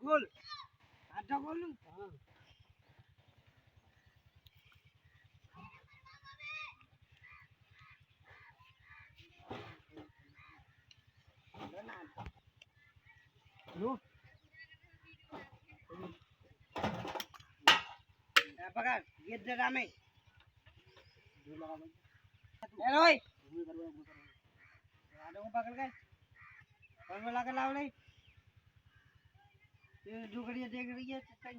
खोल आटा खोल हां लो पकड़ ये ड्राम में ए रोय आटा को पकड़ के और बोला के लाओ नहीं ये जो घड़िया देख रही है सही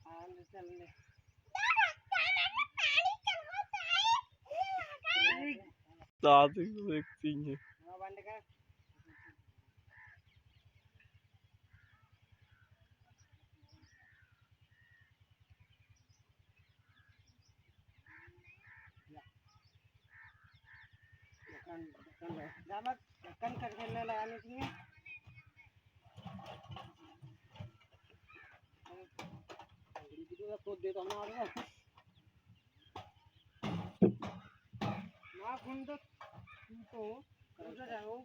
हां चल ले साथ ही देखती है हां बंद कर ढक्कन करके लगाने चाहिए तो दे तो हमारा ना कौन तो कर जाओ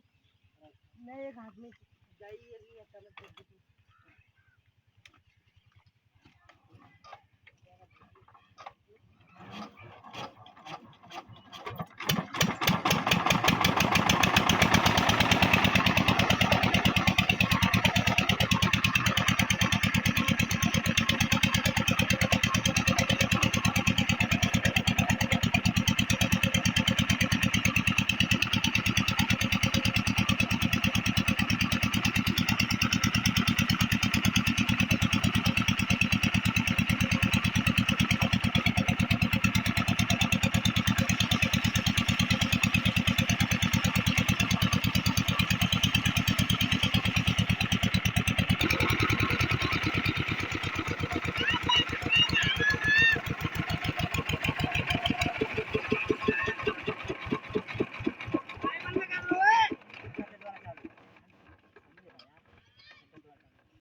नहीं एक हाथ में जाइए नहीं चलो